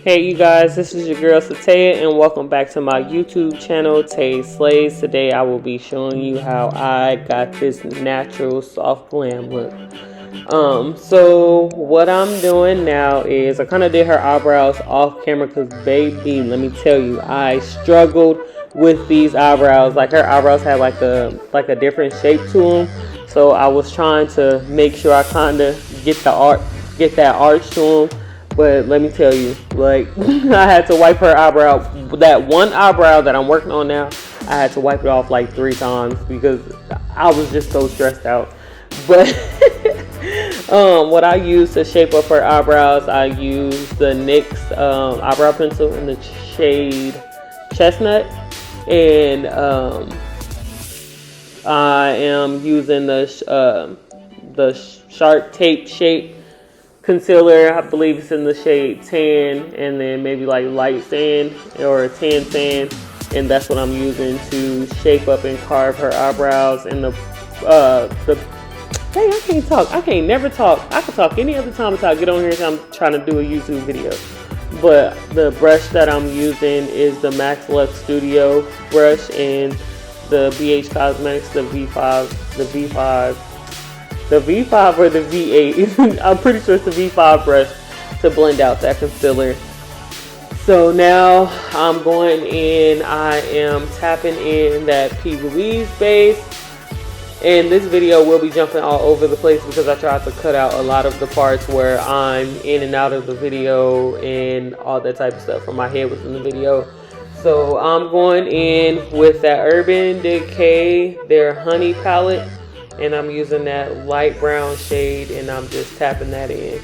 Hey you guys, this is your girl Sataya and welcome back to my YouTube channel, Tay Slays. Today I will be showing you how I got this natural soft glam look. So what I'm doing now is I kind of did her eyebrows off camera because baby, let me tell you, I struggled with these eyebrows. Like her eyebrows had like a different shape to them. So I was trying to make sure I kind of get that arch to them. But let me tell you, like, I had to wipe her eyebrow. That one eyebrow that I'm working on now, I had to wipe it off like 3 times because I was just so stressed out. But what I use to shape up her eyebrows, I use the NYX eyebrow pencil in the shade Chestnut. And I am using the Sharp Tape Shape concealer. I believe it's in the shade Tan, and then maybe like light sand or tan sand, and that's what I'm using to shape up and carve her eyebrows. And hey, I can't talk. I can't never talk. I can talk any other time until I get on here and I'm trying to do a YouTube video. But the brush that I'm using is the Max Lux Studio brush and the BH Cosmetics, the V5 or the V8. I'm pretty sure it's the V5 brush to blend out that concealer. So now I'm going in, I am tapping in that P. Louise base. And this video will be jumping all over the place because I tried to cut out a lot of the parts where I'm in and out of the video and all that type of stuff from my head was in the video. So I'm going in with that Urban Decay, their Honey palette. And I'm using that light brown shade and I'm just tapping that in.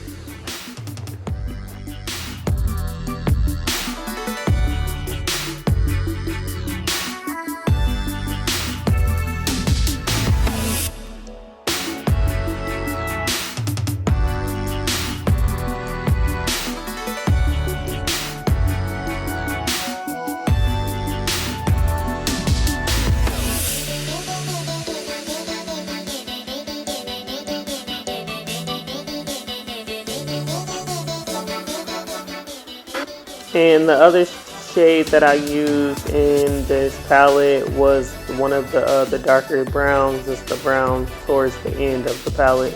And the other shade that I used in this palette was one of the darker browns. It's the brown towards the end of the palette.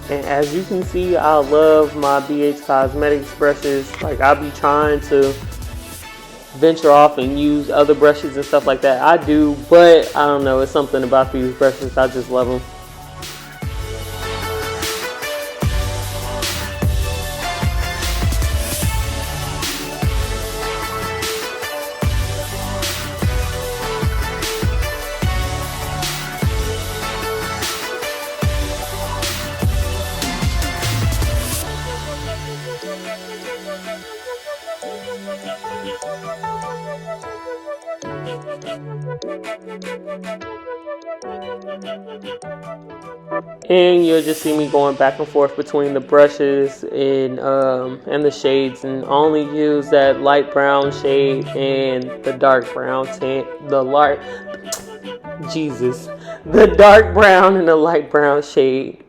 And as you can see, I love my BH Cosmetics brushes. Like, I'll be trying to venture off and use other brushes and stuff like that. I do, but I don't know. It's something about these brushes. I just love them. And you'll just see me going back and forth between the brushes and the shades, and only use that light brown shade and the dark brown tint. The dark brown and the light brown shade.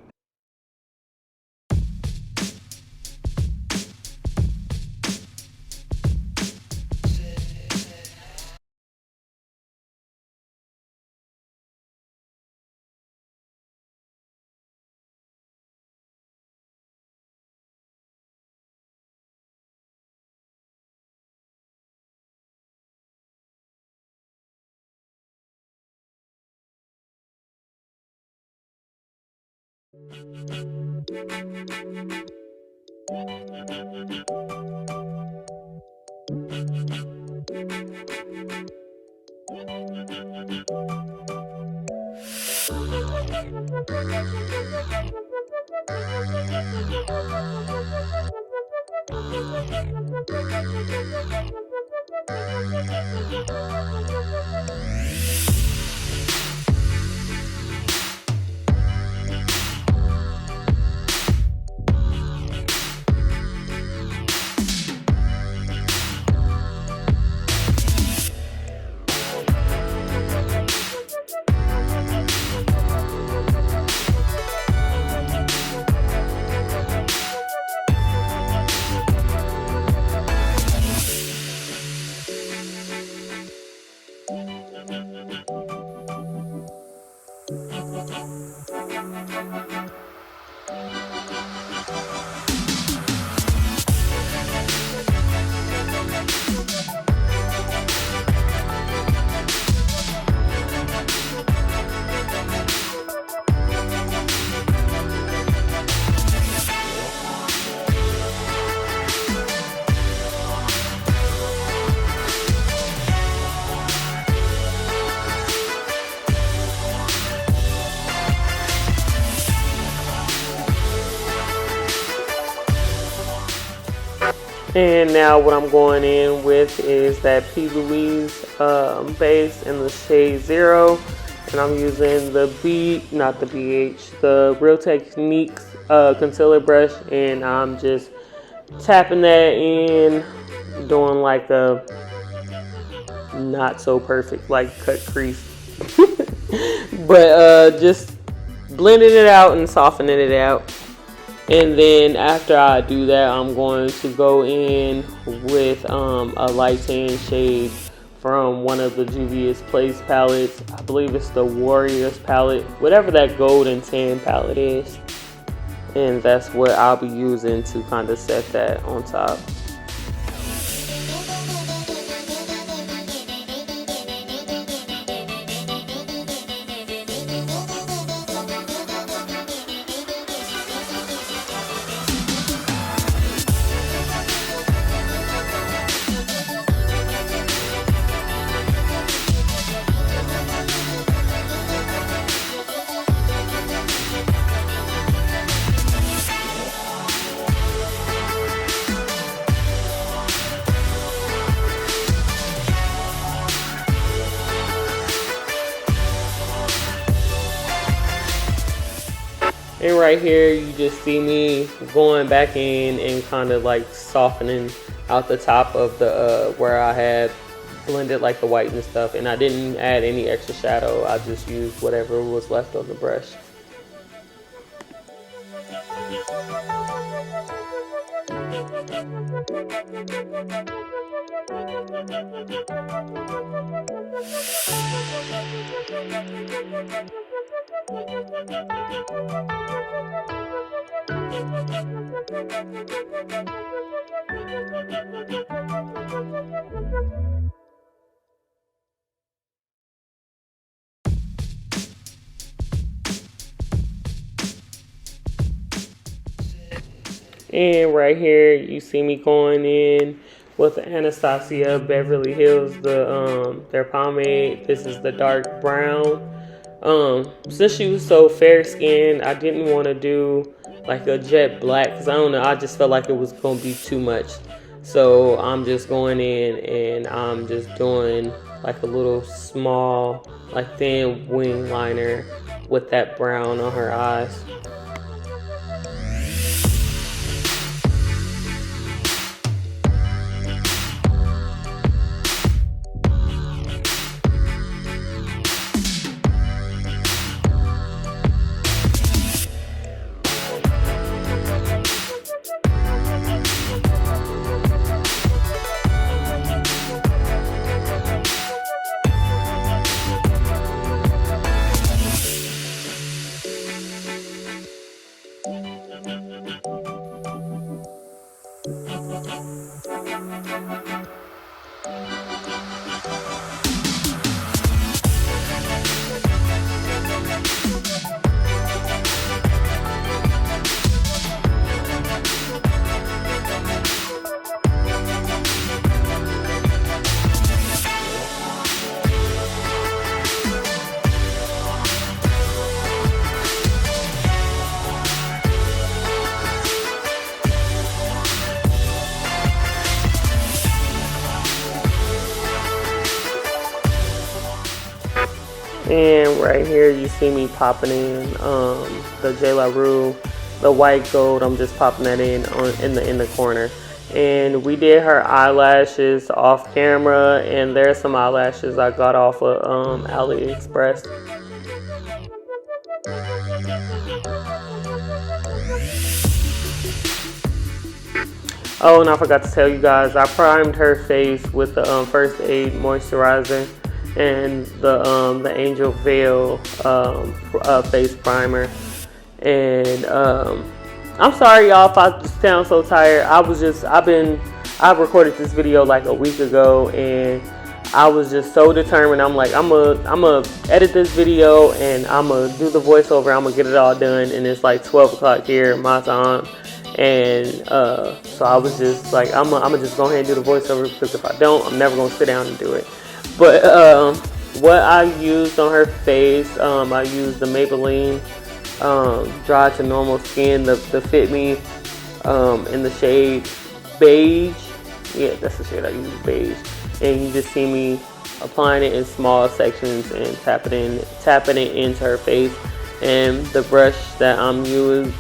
And now what I'm going in with is that P. Louise base in the shade 0. And I'm using the the Real Techniques concealer brush. And I'm just tapping that in, doing like a not so perfect like cut crease. But just blending it out and softening it out. And then after I do that, I'm going to go in with a light tan shade from one of the Juvia's Place palettes. I believe it's the Warriors palette, whatever that gold and tan palette is. And that's what I'll be using to kind of set that on top. And right here, you just see me going back in and kind of like softening out the top of the where I had blended like the white and stuff. And I didn't add any extra shadow. I just used whatever was left on the brush. And right here, you see me going in with the Anastasia Beverly Hills, their pomade. This is the dark brown. Since she was so fair skinned, I didn't want to do like a jet black because I don't know, I just felt like it was gonna be too much. So I'm just going in and I'm just doing like a little small, like thin wing liner with that brown on her eyes. And right here you see me popping in the J. La Rue, the white gold. I'm just popping that in the corner. And we did her eyelashes off camera, and there's some eyelashes I got off of AliExpress. Oh, and I forgot to tell you guys, I primed her face with the First Aid moisturizer and the Angel Veil face primer. And I'm sorry y'all if I just sound so tired. I recorded this video like a week ago, and I was just so determined. I'm like, I'm gonna edit this video and I'm gonna do the voiceover. I'm gonna get it all done, and it's like 12 o'clock here my time. And so I was just like, I'm gonna just go ahead and do the voiceover, because if I don't, I'm never gonna sit down and do it. But what I used on her face, I used the Maybelline Dry to Normal Skin, the Fit Me in the shade Beige. Yeah, that's the shade I use, beige. And you just see me applying it in small sections and tapping it into her face. And the brush that I'm using,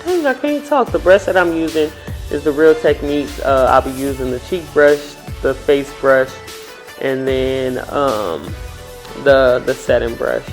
dang, I can't talk. The brush that I'm using is the Real Techniques. I'll be using the cheek brush, the face brush, and then the setting brush.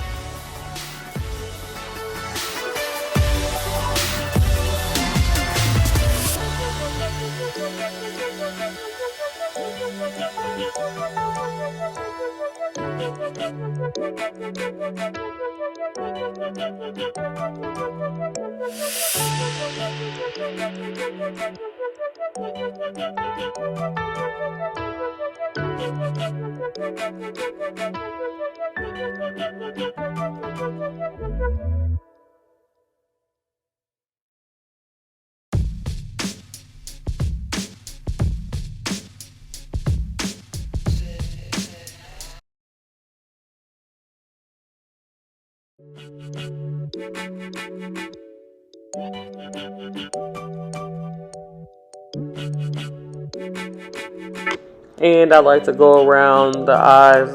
And I like to go around the eyes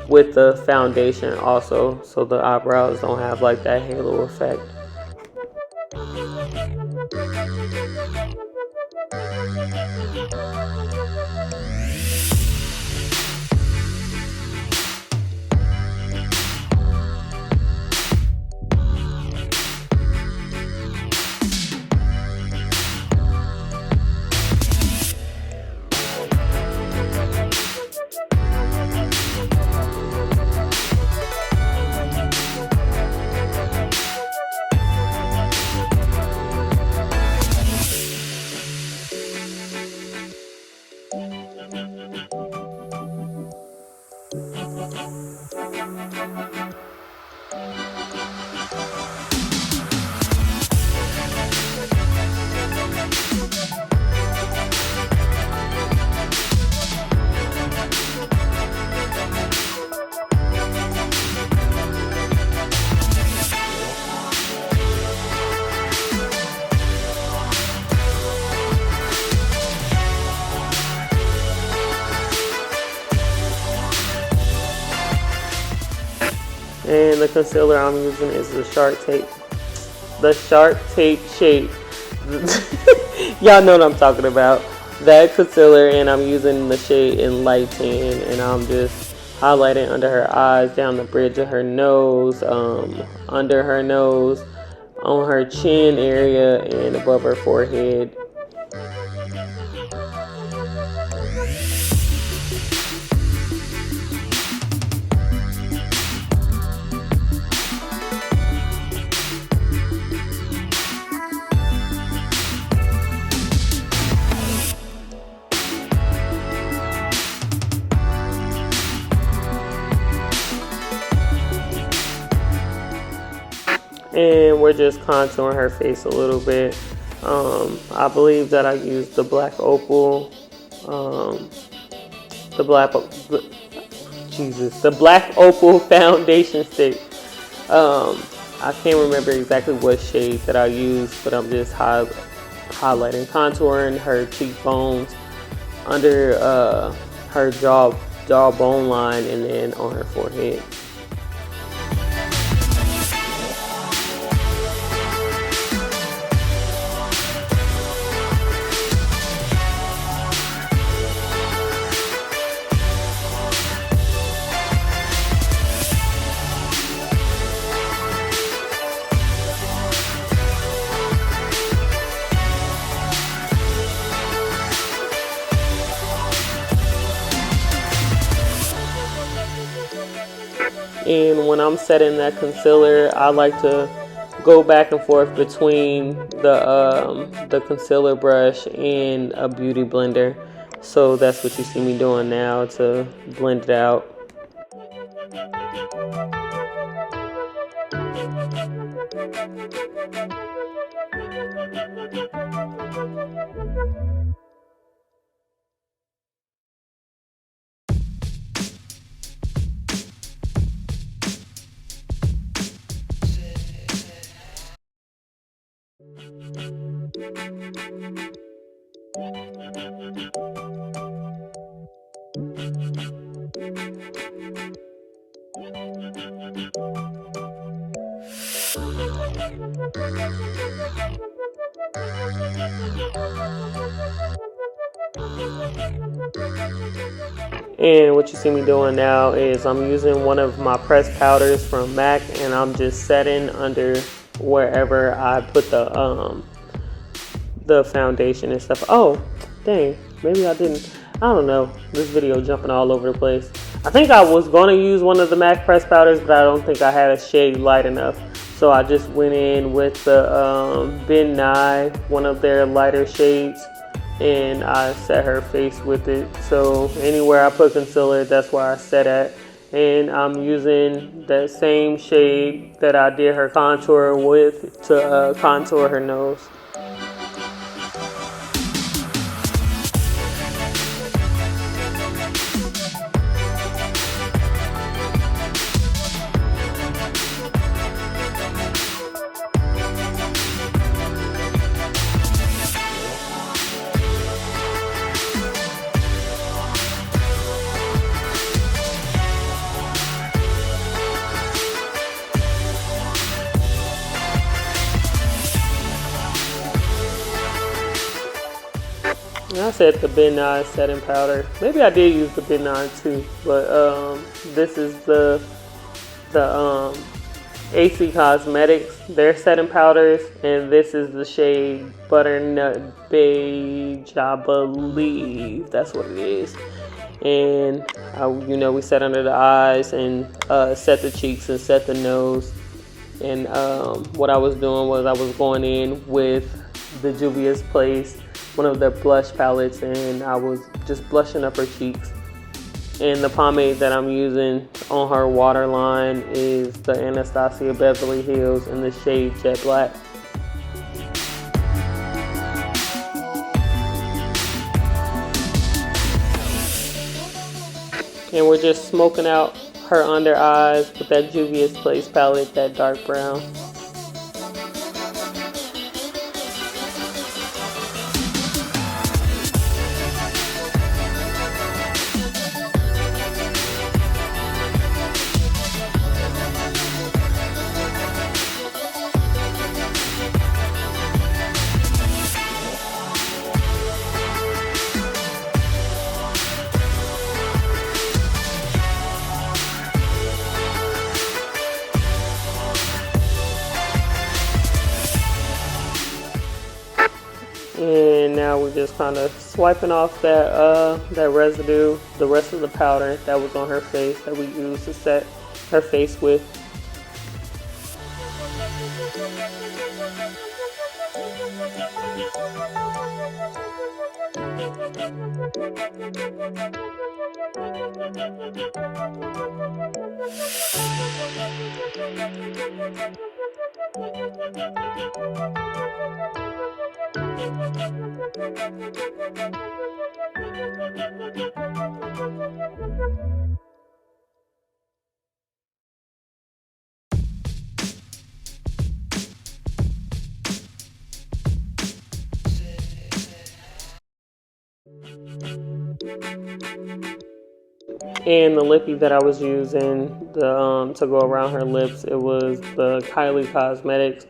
with the foundation also, so the eyebrows don't have like that halo effect. And the concealer I'm using is the Shark Tape. The Shark Tape shade. Y'all know what I'm talking about. That concealer, and I'm using the shade in light tan, and I'm just highlighting under her eyes, down the bridge of her nose, under her nose, on her chin area, and above her forehead. And we're just contouring her face a little bit. I believe that I used the black opal, the black opal foundation stick. I can't remember exactly what shade that I used, but I'm just highlighting, contouring her cheekbones, under her jawbone line, and then on her forehead. And when I'm setting that concealer, I like to go back and forth between the concealer brush and a beauty blender. So that's what you see me doing now to blend it out. And what you see me doing now is I'm using one of my pressed powders from MAC, and I'm just setting under wherever I put the foundation and stuff. Oh, dang, maybe I didn't. I don't know. This video jumping all over the place. I think I was going to use one of the MAC pressed powders, but I don't think I had a shade light enough. So I just went in with the Ben Nye, one of their lighter shades, and I set her face with it. So anywhere I put concealer, that's where I set at. And I'm using that same shade that I did her contour with to contour her nose. I said the Ben Nye setting powder. Maybe I did use the Ben Nye too, but this is the AC Cosmetics, their setting powders, and this is the shade Butternut Beige, I believe that's what it is. And we set under the eyes and set the cheeks and set the nose. And what I was doing was I was going in with the Juvia's Place, one of their blush palettes, and I was just blushing up her cheeks. And the pomade that I'm using on her waterline is the Anastasia Beverly Hills in the shade Jet Black. And we're just smoking out her under eyes with that Juvia's Place palette, that dark brown. And now we're just kind of swiping off that residue, the rest of the powder that was on her face that we used to set her face with. And the lippy that I was using to go around her lips, it was the Kylie Cosmetics,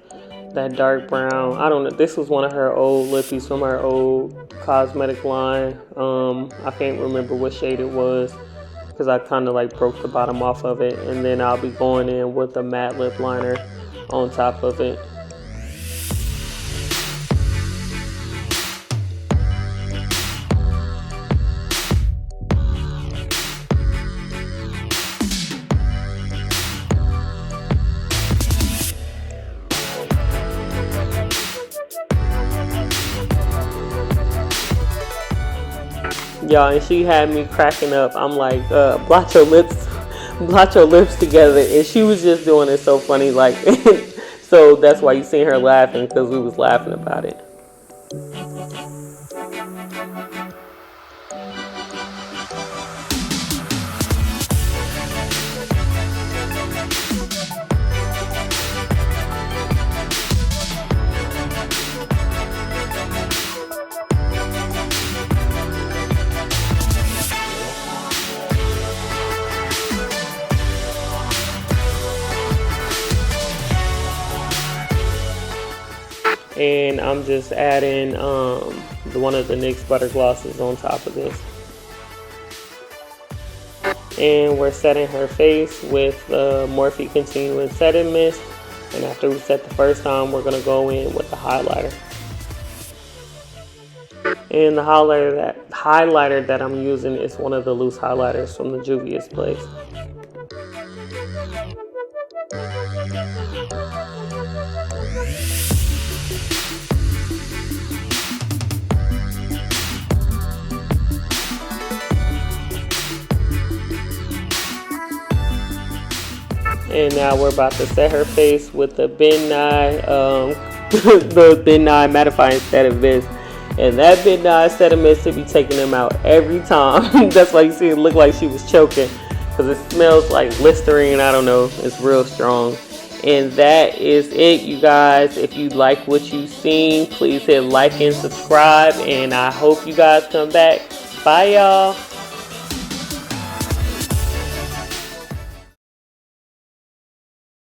that dark brown. I don't know, this was one of her old lippies from her old cosmetic line. I can't remember what shade it was because I kind of like broke the bottom off of it. And then I'll be going in with a matte lip liner on top of it. Y'all, and she had me cracking up. I'm like, blot your lips together. And she was just doing it so funny, like, so that's why you seen her laughing, because we was laughing about it. And I'm just adding one of the NYX Butter Glosses on top of this. And we're setting her face with the Morphe Continuing Setting Mist. And after we set the first time, we're going to go in with the highlighter. And the highlighter that I'm using is one of the loose highlighters from the Juvia's Place. And now we're about to set her face with the Ben Nye, the Ben Nye Mattifying Setting Mist. And that Ben Nye Setting Mist to be taking them out every time. That's why you see it look like she was choking, because it smells like Listerine. I don't know. It's real strong. And that is it, you guys. If you like what you've seen, please hit like and subscribe. And I hope you guys come back. Bye, y'all.